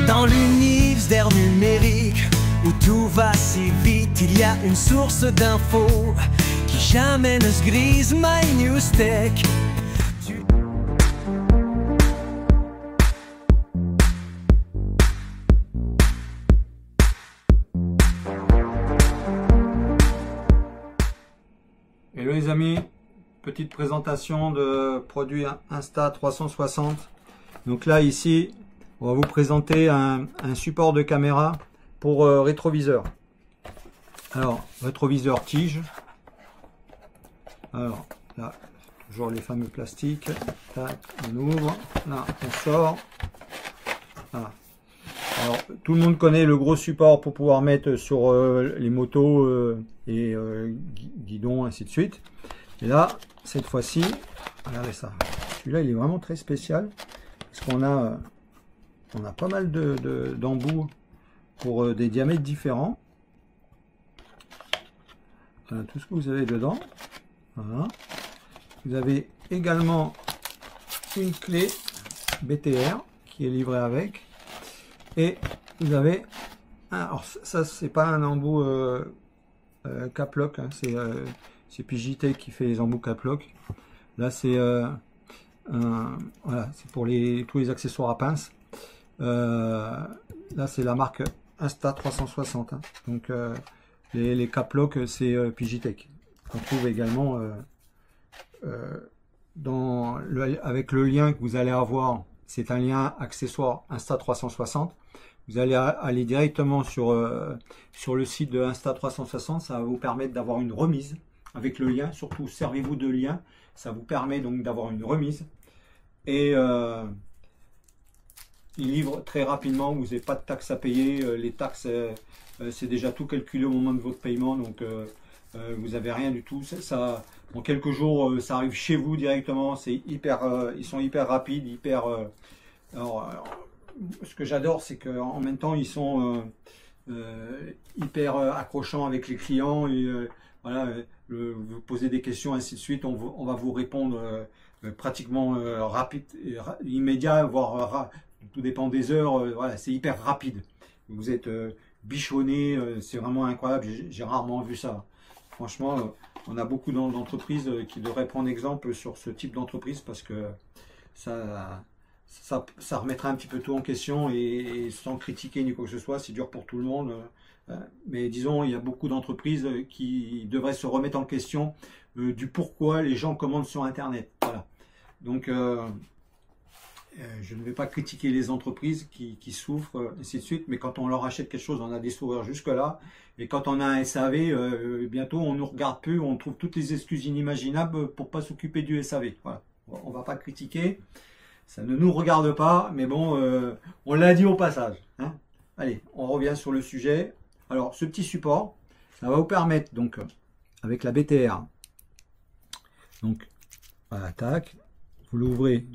Dans l'univers numérique où tout va si vite, il y a une source d'infos qui jamais ne se grise, My News Tech. Hello les amis, petite présentation de produit Insta360. Donc là ici, on va vous présenter un support de caméra pour rétroviseur. Alors, rétroviseur tige. Alors là, toujours les fameux plastiques. Tac, on ouvre. Là, on sort. Voilà. Alors, tout le monde connaît le gros support pour pouvoir mettre sur les motos et guidons, ainsi de suite. Et là, cette fois-ci, regardez ça. Celui-là, il est vraiment très spécial parce qu'on a pas mal d'embouts pour des diamètres différents. Voilà tout ce que vous avez dedans. Voilà. Vous avez également une clé BTR qui est livrée avec. Et vous avez, alors ça c'est pas un embout Caplock, hein, c'est PJT qui fait les embouts Caplock. Là c'est voilà, c'est pour tous les accessoires à pince. Là c'est la marque Insta360, hein. Donc les Caplock c'est PJT qu'on trouve également avec le lien que vous allez avoir. C'est un lien accessoire Insta360. Vous allez aller directement sur le site de Insta360. Ça va vous permettre d'avoir une remise avec le lien. Surtout, servez-vous de lien. Ça vous permet donc d'avoir une remise. Et il livre très rapidement. Vous n'avez pas de taxes à payer. Les taxes, c'est déjà tout calculé au moment de votre paiement. Donc, vous n'avez rien du tout. Ça, en quelques jours, ça arrive chez vous directement. C'est hyper, ils sont hyper rapides, hyper. Alors, ce que j'adore, c'est qu'en même temps, ils sont hyper accrochants avec les clients. Et voilà, vous posez des questions, ainsi de suite. On va vous répondre pratiquement rapide, immédiat, voire tout dépend des heures. Voilà, c'est hyper rapide. Vous êtes bichonné, c'est vraiment incroyable. J'ai rarement vu ça. Franchement, on a beaucoup d'entreprises qui devraient prendre exemple sur ce type d'entreprise parce que ça remettra un petit peu tout en question et sans critiquer ni quoi que ce soit, c'est dur pour tout le monde. Mais disons, il y a beaucoup d'entreprises qui devraient se remettre en question du pourquoi les gens commandent sur Internet. Voilà. Donc, je ne vais pas critiquer les entreprises qui souffrent, ainsi de suite, mais quand on leur achète quelque chose, on a des sourires jusque-là. Et quand on a un SAV, bientôt on ne nous regarde plus, on trouve toutes les excuses inimaginables pour ne pas s'occuper du SAV. Voilà. On ne va pas critiquer, ça ne nous regarde pas, mais bon, on l'a dit au passage, hein. Allez, on revient sur le sujet. Alors, ce petit support, ça va vous permettre, donc, avec la BTR, donc, voilà, tac, vous l'ouvrez.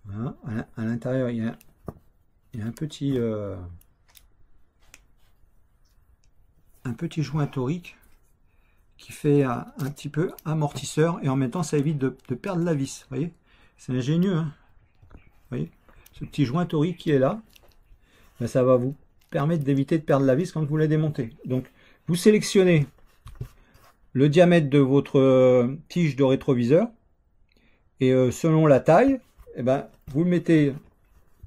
Voilà, à l'intérieur, il y a un petit joint torique qui fait un petit peu amortisseur et en même temps ça évite de perdre la vis. Vous voyez, c'est ingénieux, hein. Vous voyez, ce petit joint torique qui est là, ben, ça va vous permettre d'éviter de perdre la vis quand vous la démontez. Donc, vous sélectionnez le diamètre de votre tige de rétroviseur et selon la taille, eh ben, vous le mettez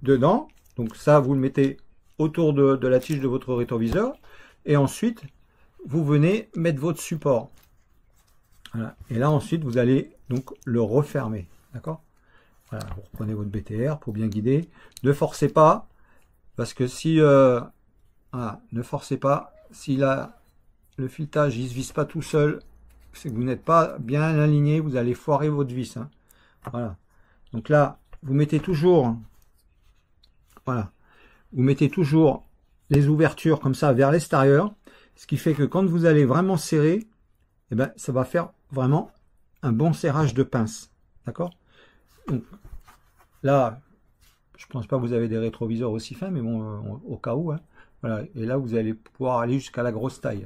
dedans. Donc ça, vous le mettez autour de la tige de votre rétroviseur. Et ensuite, vous venez mettre votre support. Voilà. Et là, ensuite, vous allez donc le refermer. D'accord? Voilà, vous reprenez votre BTR pour bien guider. Ne forcez pas, parce que si... voilà, ne forcez pas. Si le filetage il ne se visse pas tout seul, c'est que vous n'êtes pas bien aligné, vous allez foirer votre vis, hein. Voilà. Donc là, vous mettez toujours, voilà, vous mettez toujours les ouvertures comme ça vers l'extérieur, ce qui fait que quand vous allez vraiment serrer, eh ben, ça va faire vraiment un bon serrage de pince, d'accord? Donc là, je pense pas que vous avez des rétroviseurs aussi fins, mais bon, au cas où, hein, voilà. Et là, vous allez pouvoir aller jusqu'à la grosse taille.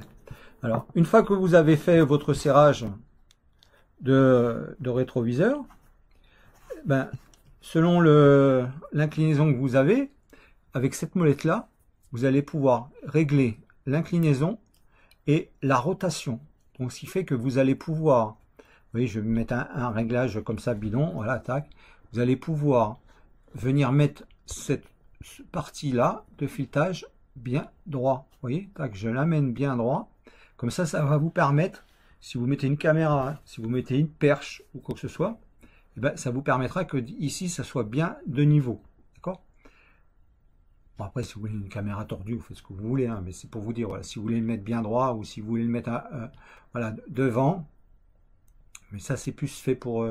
Alors, une fois que vous avez fait votre serrage de rétroviseur, ben, selon l'inclinaison que vous avez, avec cette molette-là, vous allez pouvoir régler l'inclinaison et la rotation. Donc, ce qui fait que vous allez pouvoir, vous voyez, je vais mettre un réglage comme ça, bidon, voilà, tac. Vous allez pouvoir venir mettre cette partie-là de filetage bien droit. Vous voyez, tac, je l'amène bien droit. Comme ça, ça va vous permettre, si vous mettez une caméra, si vous mettez une perche ou quoi que ce soit, eh ben, ça vous permettra que ici, ça soit bien de niveau. D'accord? Bon, après, si vous voulez une caméra tordue, vous faites ce que vous voulez, hein, mais c'est pour vous dire, voilà, si vous voulez le mettre bien droit ou si vous voulez le mettre voilà, devant, mais ça, c'est plus fait pour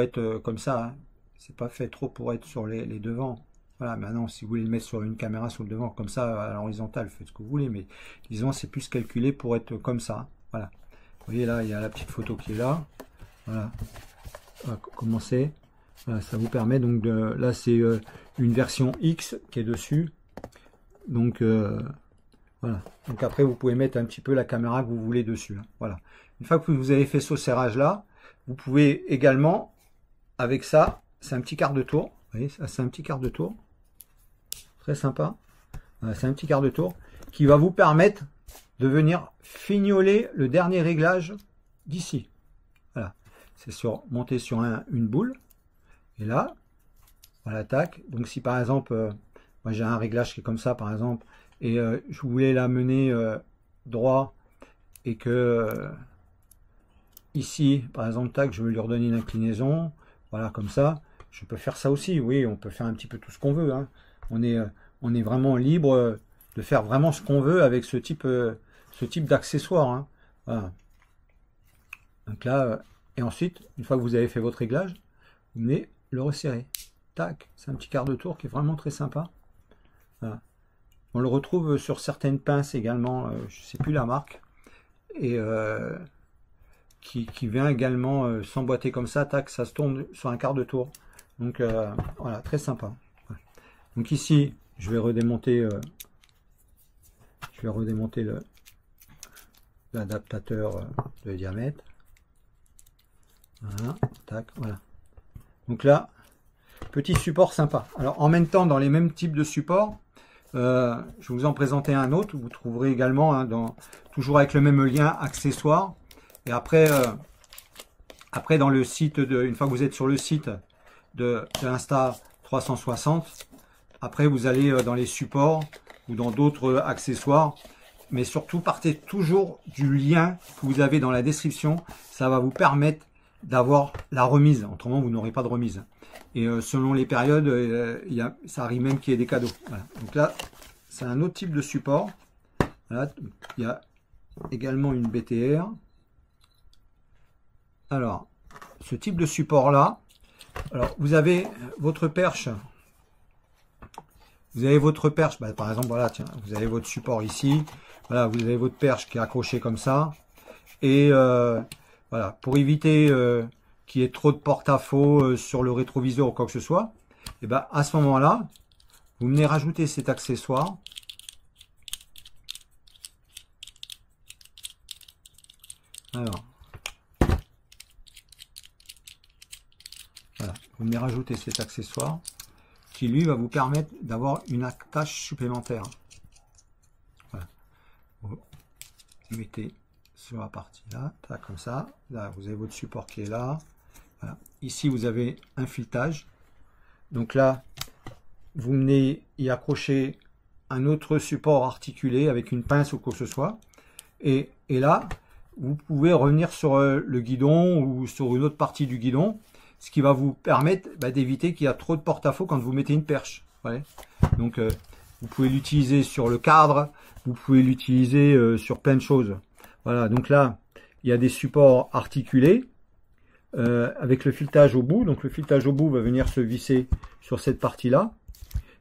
être comme ça. Hein. C'est pas fait trop pour être sur les devants. Voilà, maintenant, si vous voulez le mettre sur une caméra sur le devant, comme ça, à l'horizontale, faites ce que vous voulez, mais disons, c'est plus calculé pour être comme ça. Voilà. Vous voyez, là, il y a la petite photo qui est là. Voilà. On va commencer. Voilà, ça vous permet donc de... Là, c'est une version X qui est dessus. Donc, voilà. Donc, après, vous pouvez mettre un petit peu la caméra que vous voulez dessus. Hein. Voilà. Une fois que vous avez fait ce serrage-là, vous pouvez également, avec ça, c'est un petit quart de tour. Vous voyez, ça, c'est un petit quart de tour. Très sympa. Voilà, c'est un petit quart de tour qui va vous permettre de venir fignoler le dernier réglage d'ici. Voilà. C'est monter sur une boule. Et là, voilà, tac. Donc, si par exemple, moi j'ai un réglage qui est comme ça, par exemple, et je voulais la mener droit et que ici, par exemple, tac, je veux lui redonner une inclinaison. Voilà, comme ça. Je peux faire ça aussi, oui, on peut faire un petit peu tout ce qu'on veut. Hein. On est vraiment libre de faire vraiment ce qu'on veut avec ce type d'accessoire. Hein. Voilà. Donc là, et ensuite, une fois que vous avez fait votre réglage, vous venez le resserrer. Tac, c'est un petit quart de tour qui est vraiment très sympa. Voilà. On le retrouve sur certaines pinces également, je ne sais plus la marque, et qui vient également s'emboîter comme ça, tac, ça se tourne sur un quart de tour. Donc voilà, très sympa. Donc ici, je vais redémonter l'adaptateur de diamètre. Voilà, tac, voilà. Donc là, petit support sympa. Alors en même temps, dans les mêmes types de supports, je vais vous en présenter un autre. Vous trouverez également, hein, toujours avec le même lien, accessoires. Et après, dans le site, une fois que vous êtes sur le site de Insta360, après vous allez dans les supports ou dans d'autres accessoires, mais surtout partez toujours du lien que vous avez dans la description. Ça va vous permettre d'avoir la remise, autrement vous n'aurez pas de remise. Et selon les périodes, ça arrive même qu'il y ait des cadeaux. Voilà. Donc là, c'est un autre type de support. Voilà. Il y a également une BTR. Alors, ce type de support là, alors vous avez votre perche. Vous avez votre perche, bah, par exemple, voilà, tiens, vous avez votre support ici. Voilà, vous avez votre perche qui est accrochée comme ça. Et voilà, pour éviter qu'il y ait trop de porte-à-faux sur le rétroviseur ou quoi que ce soit, et ben à ce moment-là, vous venez rajouter cet accessoire. Alors, voilà, vous venez rajouter cet accessoire qui lui va vous permettre d'avoir une attache supplémentaire. Voilà. Vous mettez sur la partie là, comme ça. Là, vous avez votre support qui est là. Voilà. Ici, vous avez un filetage. Donc là, vous venez y accrocher un autre support articulé avec une pince ou quoi que ce soit. Et là, vous pouvez revenir sur le guidon ou sur une autre partie du guidon, ce qui va vous permettre d'éviter qu'il y a trop de porte-à-faux quand vous mettez une perche. Ouais. Donc, vous pouvez l'utiliser sur le cadre, vous pouvez l'utiliser sur plein de choses. Voilà, donc là, il y a des supports articulés avec le filetage au bout. Donc le filetage au bout va venir se visser sur cette partie-là.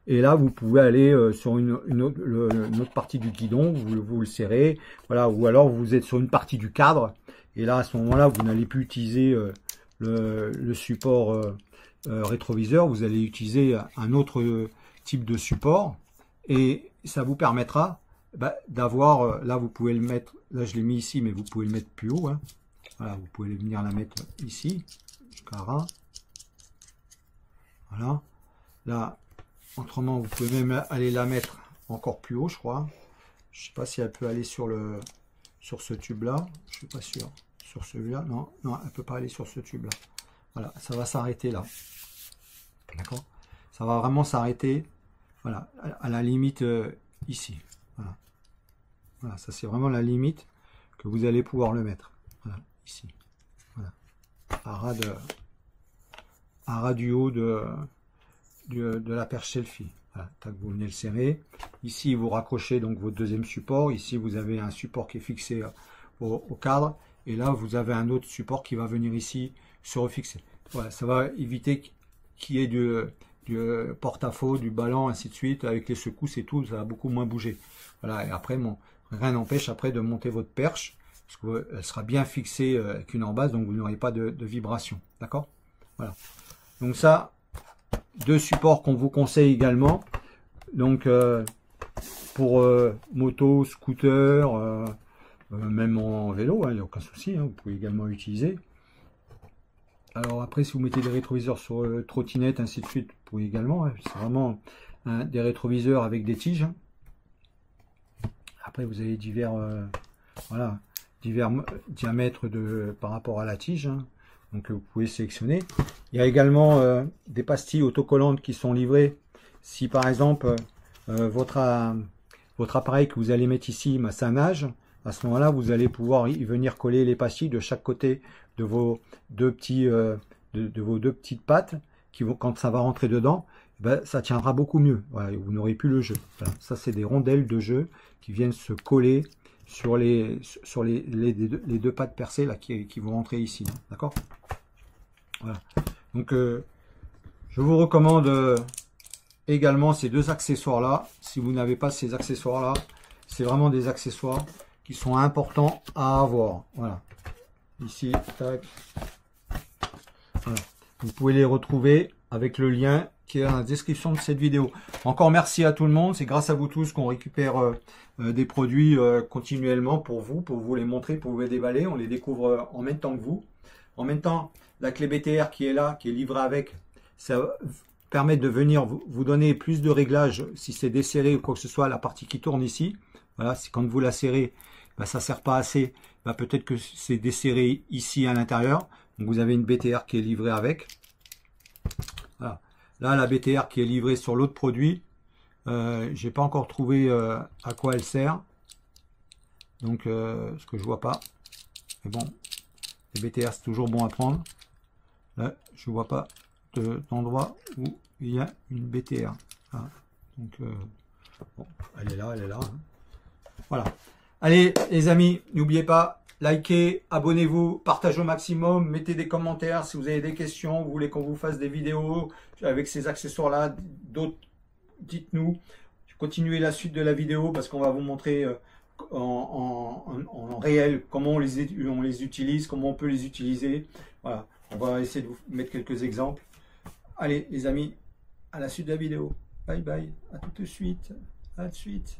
Et là, vous pouvez aller sur une autre partie du guidon, vous le serrez. Voilà, ou alors vous êtes sur une partie du cadre. Et là, à ce moment-là, vous n'allez plus utiliser le support rétroviseur. Vous allez utiliser un autre type de support. Et ça vous permettra d'avoir, là vous pouvez le mettre, là je l'ai mis ici, mais vous pouvez le mettre plus haut. Hein. Voilà, vous pouvez venir la mettre ici, jusqu'à là. Voilà. Là, autrement, vous pouvez même aller la mettre encore plus haut, je crois. Je sais pas si elle peut aller sur ce tube là. Je suis pas sûr. Sur celui-là, non, elle peut pas aller sur ce tube là. Voilà, ça va s'arrêter là. D'accord? Ça va vraiment s'arrêter. Voilà, à la limite ici. Voilà. Voilà, ça c'est vraiment la limite que vous allez pouvoir le mettre. Voilà, ici. Voilà. À ras du haut de la perche selfie. Voilà, tac, vous venez le serrer. Ici, vous raccrochez donc votre deuxième support. Ici, vous avez un support qui est fixé au cadre. Et là, vous avez un autre support qui va venir ici se refixer. Voilà, ça va éviter qu'il y ait du porte-à-faux, du ballon, ainsi de suite. Avec les secousses et tout, ça va beaucoup moins bouger. Voilà, et après, rien n'empêche après de monter votre perche. Parce qu'elle sera bien fixée avec une embase, donc vous n'aurez pas de vibration. D'accord? Voilà. Donc ça, deux supports qu'on vous conseille également. Donc pour moto, scooter, même en vélo, il n'y a aucun souci, vous pouvez également utiliser. Alors après, si vous mettez des rétroviseurs sur trottinette, ainsi de suite, vous pouvez également. C'est vraiment des rétroviseurs avec des tiges. Après, vous avez divers diamètres par rapport à la tige. Donc vous pouvez sélectionner. Il y a également des pastilles autocollantes qui sont livrées. Si par exemple votre appareil que vous allez mettre ici, ça nage, à ce moment-là vous allez pouvoir y venir coller les pastilles de chaque côté de vos deux petites pattes qui vont, quand ça va rentrer dedans, ça tiendra beaucoup mieux. Voilà, vous n'aurez plus le jeu. Voilà, ça c'est des rondelles de jeu qui viennent se coller sur les deux pattes percées là qui vont rentrer ici. D'accord? Voilà. Donc je vous recommande également ces deux accessoires là. Si vous n'avez pas ces accessoires là, c'est vraiment des accessoires qui sont importants à avoir. Voilà. Ici, tac. Voilà. Vous pouvez les retrouver avec le lien qui est dans la description de cette vidéo. Encore merci à tout le monde. C'est grâce à vous tous qu'on récupère des produits continuellement pour vous les montrer, pour vous les déballer. On les découvre en même temps que vous. En même temps, la clé BTR qui est là, qui est livrée avec, ça permet de venir vous donner plus de réglages si c'est desserré ou quoi que ce soit, la partie qui tourne ici. Voilà, c'est quand vous la serrez, ça ne sert pas assez. Peut-être que c'est desserré ici à l'intérieur. Donc vous avez une BTR qui est livrée avec. Voilà. Là, la BTR qui est livrée sur l'autre produit, j'ai pas encore trouvé à quoi elle sert. Donc, ce que je vois pas. Mais bon, les BTR c'est toujours bon à prendre. Là, je vois pas d'endroit où il y a une BTR. Voilà. Donc, bon, elle est là, hein. Voilà. Allez, les amis, n'oubliez pas, likez, abonnez-vous, partagez au maximum, mettez des commentaires si vous avez des questions, vous voulez qu'on vous fasse des vidéos avec ces accessoires-là, d'autres, dites-nous. Continuez la suite de la vidéo parce qu'on va vous montrer en réel comment on les utilise, comment on peut les utiliser. Voilà, on va essayer de vous mettre quelques exemples. Allez, les amis, à la suite de la vidéo. Bye bye, à tout de suite. À de suite.